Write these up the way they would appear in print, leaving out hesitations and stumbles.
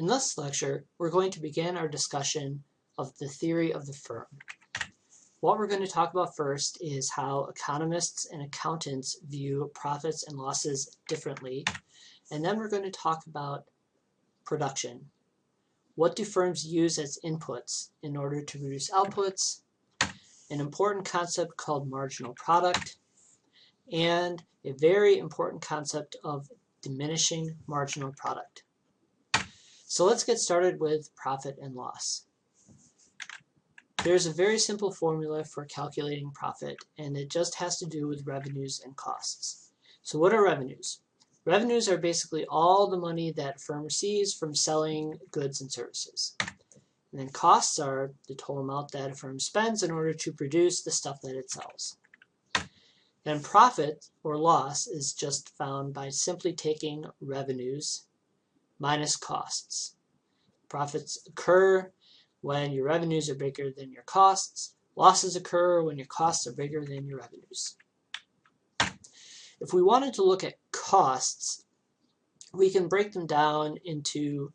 In this lecture, we're going to begin our discussion of the theory of the firm. What we're going to talk about first is how economists and accountants view profits and losses differently, and then we're going to talk about production. What do firms use as inputs in order to produce outputs? An important concept called marginal product, and a very important concept of diminishing marginal product. So let's get started with profit and loss. There's a very simple formula for calculating profit, and it just has to do with revenues and costs. So what are revenues? Revenues are basically all the money that a firm receives from selling goods and services. And then costs are the total amount that a firm spends in order to produce the stuff that it sells. Then profit or loss is just found by simply taking revenues minus costs. Profits occur when your revenues are bigger than your costs. Losses occur when your costs are bigger than your revenues. If we wanted to look at costs, we can break them down into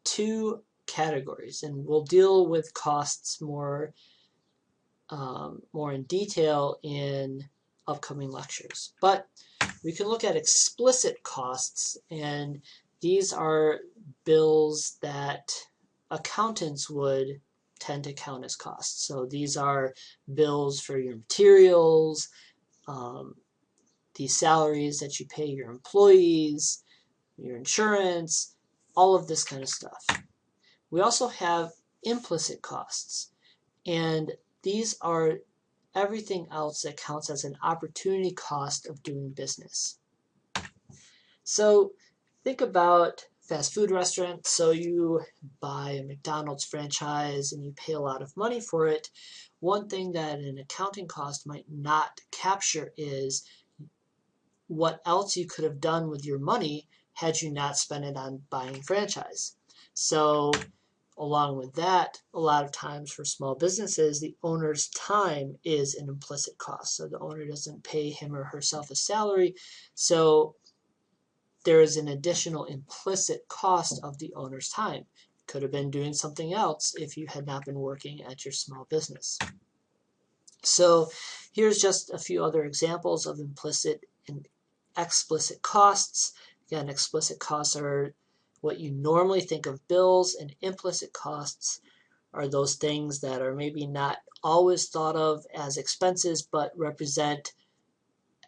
two categories, and we'll deal with costs more in detail in upcoming lectures. But we can look at explicit costs, and these are bills that accountants would tend to count as costs. So these are bills for your materials, the salaries that you pay your employees, your insurance, all of this kind of stuff. We also have implicit costs, and these are everything else that counts as an opportunity cost of doing business. So think about fast food restaurants. So you buy a McDonald's franchise and you pay a lot of money for it. One thing that an accounting cost might not capture is what else you could have done with your money had you not spent it on buying franchise. So along with that, a lot of times for small businesses, the owner's time is an implicit cost. So the owner doesn't pay him or herself a salary. So there is an additional implicit cost of the owner's time. Could have been doing something else if you had not been working at your small business. So here's just a few other examples of implicit and explicit costs. Again, explicit costs are what you normally think of bills, and implicit costs are those things that are maybe not always thought of as expenses, but represent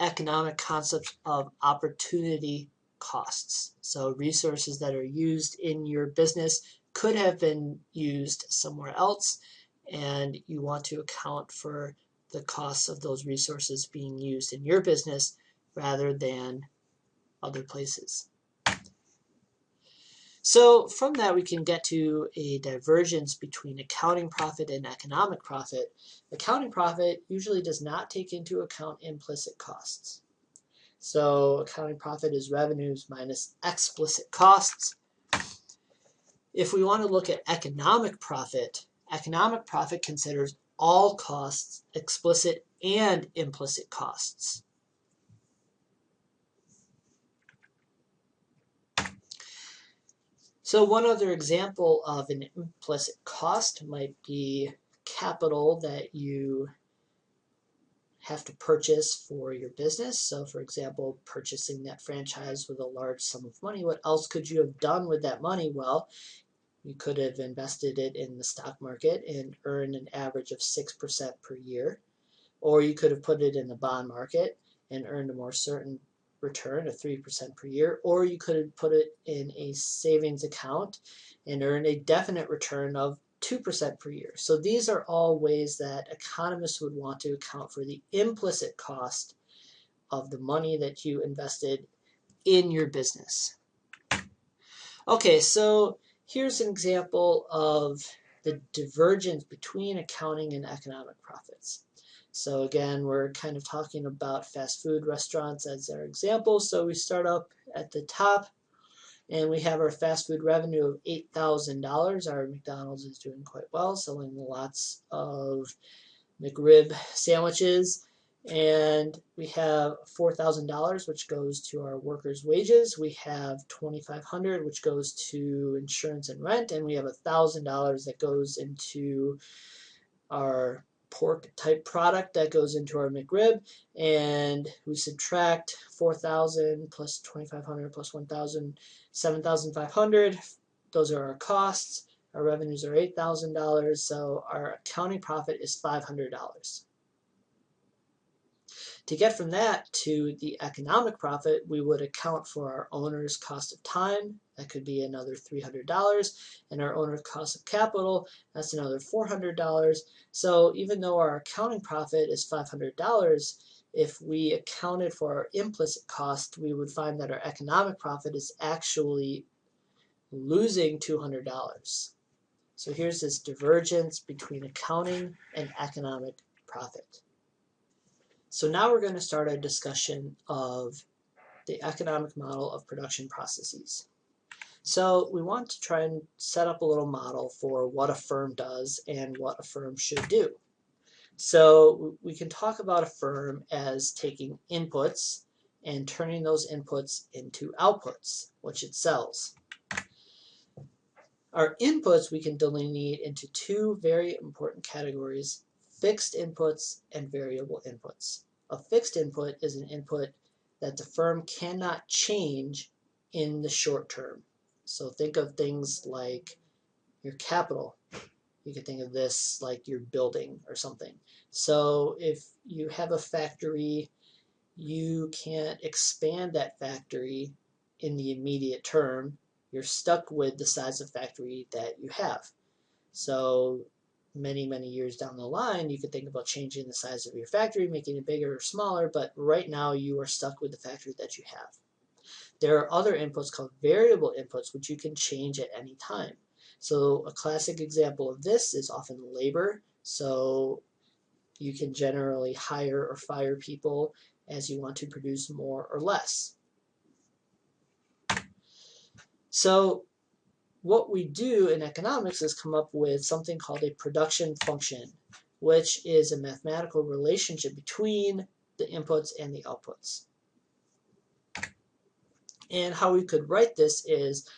economic concepts of opportunity costs. So resources that are used in your business could have been used somewhere else, and you want to account for the costs of those resources being used in your business rather than other places. So from that, we can get to a divergence between accounting profit and economic profit. Accounting profit usually does not take into account implicit costs. So accounting profit is revenues minus explicit costs. If we want to look at economic profit considers all costs, explicit and implicit costs. So one other example of an implicit cost might be capital that you have to purchase for your business. So for example, purchasing that franchise with a large sum of money. What else could you have done with that money? Well, you could have invested it in the stock market and earned an average of 6% per year. Or you could have put it in the bond market and earned a more certain return of 3% per year. Or you could have put it in a savings account and earn a definite return of 2% per year. So these are all ways that economists would want to account for the implicit cost of the money that you invested in your business. Okay, so here's an example of the divergence between accounting and economic profits. So again, we're kind of talking about fast food restaurants as our example. So we start up at the top, and we have our fast food revenue of $8,000. Our McDonald's is doing quite well, selling lots of McRib sandwiches. And we have $4,000, which goes to our workers' wages. We have $2,500, which goes to insurance and rent, and we have $1,000 that goes into our pork type product that goes into our McRib, and we subtract 4,000 plus 2,500 plus 1,000, 7,500. Those are our costs. Our revenues are $8,000, so our accounting profit is $500. To get from that to the economic profit, we would account for our owner's cost of time. That could be another $300. And our owner's cost of capital, that's another $400. So even though our accounting profit is $500, if we accounted for our implicit cost, we would find that our economic profit is actually losing $200. So here's this divergence between accounting and economic profit. So now we're going to start a discussion of the economic model of production processes. So we want to try and set up a little model for what a firm does and what a firm should do. So we can talk about a firm as taking inputs and turning those inputs into outputs, which it sells. Our inputs we can delineate into two very important categories: fixed inputs and variable inputs. A fixed input is an input that the firm cannot change in the short term. So think of things like your capital. You can think of this like your building or something. So if you have a factory, you can't expand that factory in the immediate term. You're stuck with the size of factory that you have. So many years down the line, you could think about changing the size of your factory, making it bigger or smaller, but right now you are stuck with the factory that you have. There are other inputs called variable inputs, which you can change at any time. So a classic example of this is often labor. So you can generally hire or fire people as you want to produce more or less. So what we do in economics is come up with something called a production function, which is a mathematical relationship between the inputs and the outputs. And how we could write this is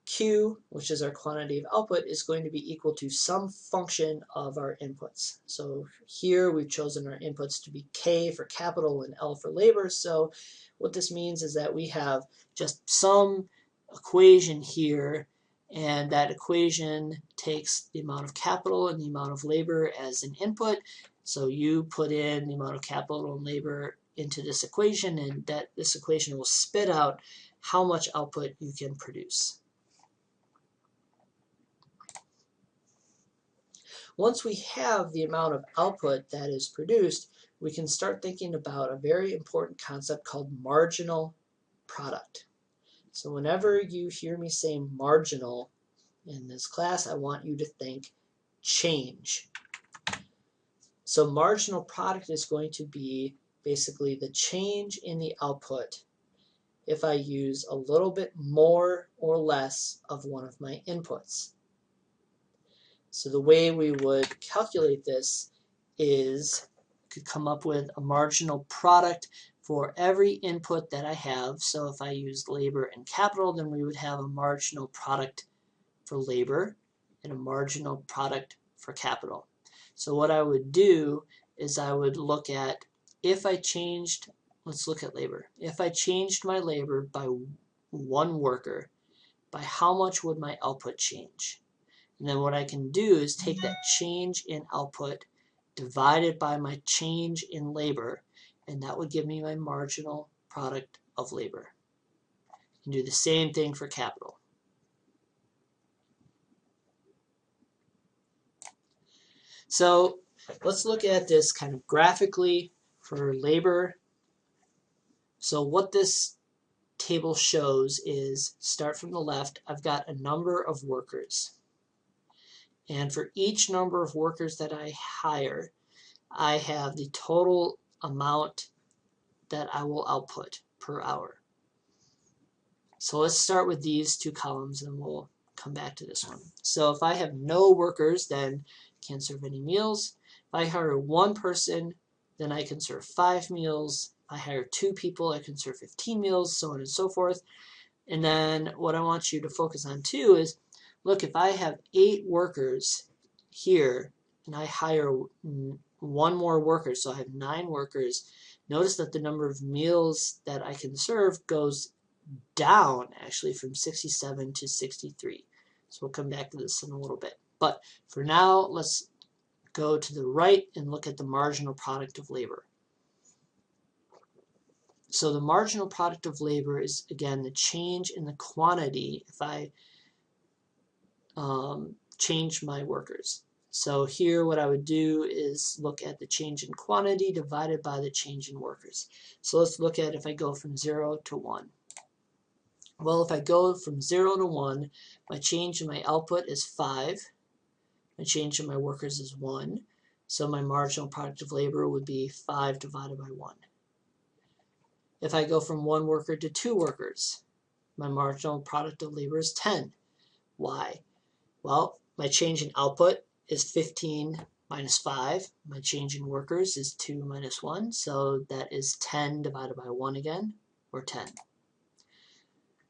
Q, which is our quantity of output, is going to be equal to some function of our inputs. So here we've chosen our inputs to be K for capital and L for labor. So what this means is that we have just some equation here, and that equation takes the amount of capital and the amount of labor as an input. So you put in the amount of capital and labor into this equation, and that this equation will spit out how much output you can produce. Once we have the amount of output that is produced, we can start thinking about a very important concept called marginal product. So whenever you hear me say marginal in this class, I want you to think change. So marginal product is going to be basically the change in the output if I use a little bit more or less of one of my inputs. So the way we would calculate this is could come up with a marginal product for every input that I have. So if I used labor and capital, then we would have a marginal product for labor and a marginal product for capital. So what I would do is I would look at, if I changed, let's look at labor. If I changed my labor by one worker, by how much would my output change? And then what I can do is take that change in output divided by my change in labor, and that would give me my marginal product of labor. You can do the same thing for capital. So let's look at this kind of graphically for labor. So what this table shows is, start from the left, I've got a number of workers. And for each number of workers that I hire, I have the total amount that I will output per hour. So let's start with these two columns and we'll come back to this one. So if I have no workers, then can't serve any meals. If I hire one person, then I can serve 5 meals. If I hire 2 people, I can serve 15 meals, so on and so forth. And then what I want you to focus on too is, look, if I have 8 workers here and I hire 1 more worker, so I have 9 workers, notice that the number of meals that I can serve goes down actually from 67 to 63. So we'll come back to this in a little bit. But for now, let's go to the right and look at the marginal product of labor. So the marginal product of labor is, again, the change in the quantity if I change my workers. So here what I would do is look at the change in quantity divided by the change in workers. So let's look at if I go from 0 to 1. Well, if I go from 0 to 1, my change in my output is 5. My change in my workers is 1. So my marginal product of labor would be 5 divided by 1. If I go from 1 worker to 2 workers, my marginal product of labor is 10. Why? Well, my change in output is 15 minus 5. My change in workers is 2 minus 1. So that is 10 divided by 1 again, or 10.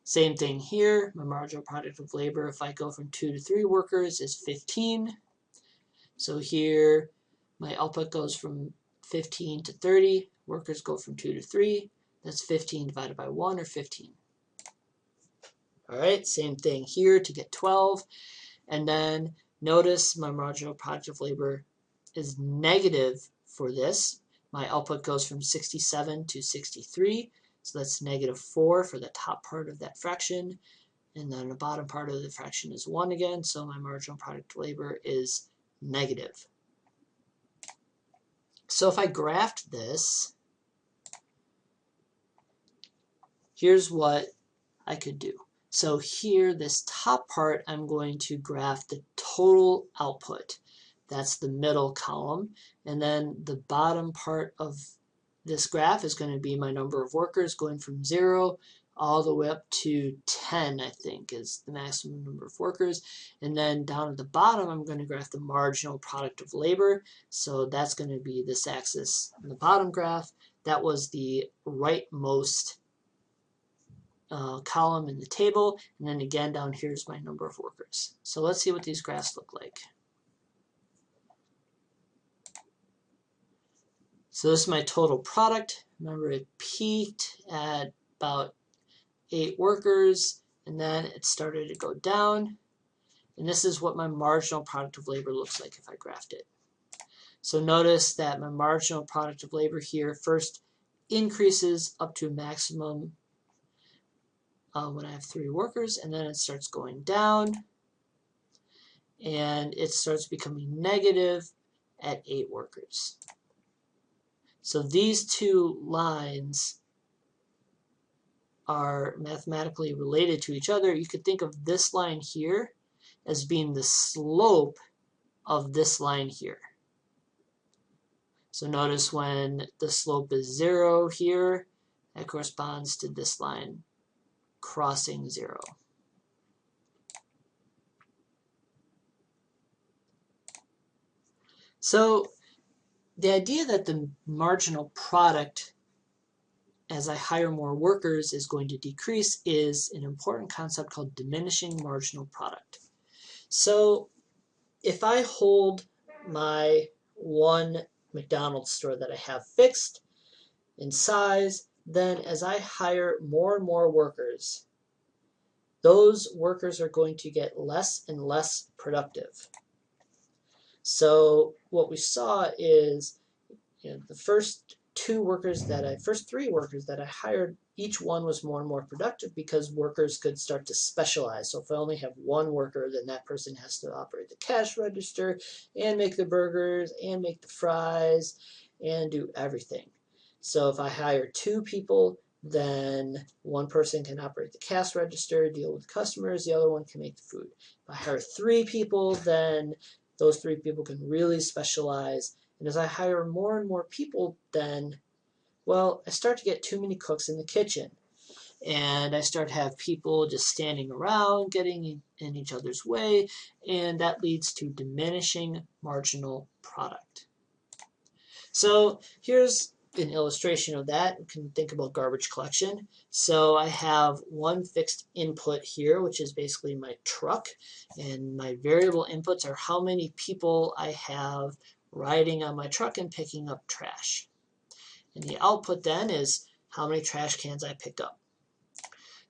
Same thing here. My marginal product of labor, if I go from 2 to 3 workers, is 15. So here, my output goes from 15 to 30. Workers go from 2 to 3. That's 15 divided by 1, or 15. All right, same thing here to get 12. And then notice my marginal product of labor is negative for this. My output goes from 67 to 63. So that's negative 4 for the top part of that fraction. And then the bottom part of the fraction is 1 again. So my marginal product of labor is negative. So if I graphed this, here's what I could do. So here, this top part, I'm going to graph the total output. That's the middle column. And then the bottom part of this graph is going to be my number of workers going from 0 all the way up to 10, I think, is the maximum number of workers. And then down at the bottom, I'm going to graph the marginal product of labor. So that's going to be this axis in the bottom graph. That was the rightmost column in the table, and then again down here is my number of workers. So let's see what these graphs look like. So this is my total product. Remember, it peaked at about 8 workers, and then it started to go down. And this is what my marginal product of labor looks like if I graphed it. So notice that my marginal product of labor here first increases up to a maximum when I have 3 workers, and then it starts going down, and it starts becoming negative at 8 workers. So these two lines are mathematically related to each other. You could think of this line here as being the slope of this line here. So notice when the slope is 0 here, that corresponds to this line crossing 0. So the idea that the marginal product as I hire more workers is going to decrease is an important concept called diminishing marginal product. So if I hold my one McDonald's store that I have fixed in size, then as I hire more and more workers, those workers are going to get less and less productive. So what we saw is, the first 3 workers that I hired, each one was more and more productive because workers could start to specialize. So if I only have 1 worker, then that person has to operate the cash register and make the burgers and make the fries and do everything. So if I hire 2 people, then 1 person can operate the cash register, deal with customers, the other one can make the food. If I hire 3 people, then those 3 people can really specialize. And as I hire more and more people, then, well, I start to get too many cooks in the kitchen. And I start to have people just standing around, getting in each other's way, and that leads to diminishing marginal product. So here's an illustration of that. You can think about garbage collection. So I have one fixed input here, which is basically my truck, and my variable inputs are how many people I have riding on my truck and picking up trash. And the output then is how many trash cans I picked up.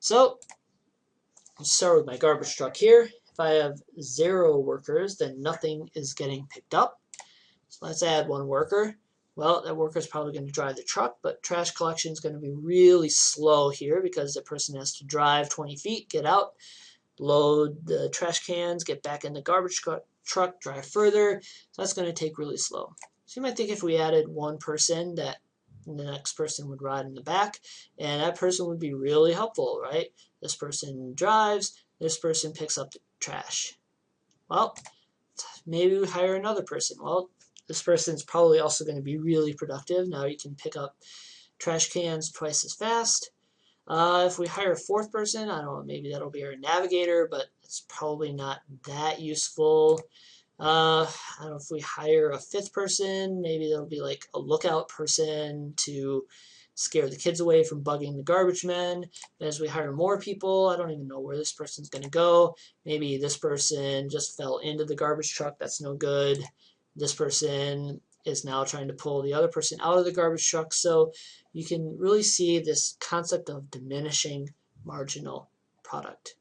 So let's start with my garbage truck here. If I have 0 workers, then nothing is getting picked up. So let's add 1 worker. Well, that worker is probably going to drive the truck, but trash collection is going to be really slow here because the person has to drive 20 feet, get out, load the trash cans, get back in the garbage truck, drive further. So that's going to take really slow. So you might think if we added 1 person that the next person would ride in the back, and that person would be really helpful, right? This person drives, this person picks up the trash. Well, maybe we hire another person. Well, this person's probably also going to be really productive. Now you can pick up trash cans twice as fast. If we hire a 4th person, I don't know, maybe that'll be our navigator, but it's probably not that useful. I don't know if we hire a 5th person, maybe that'll be like a lookout person to scare the kids away from bugging the garbage men. But as we hire more people, I don't even know where this person's going to go. Maybe this person just fell into the garbage truck. That's no good. This person is now trying to pull the other person out of the garbage truck. So you can really see this concept of diminishing marginal product.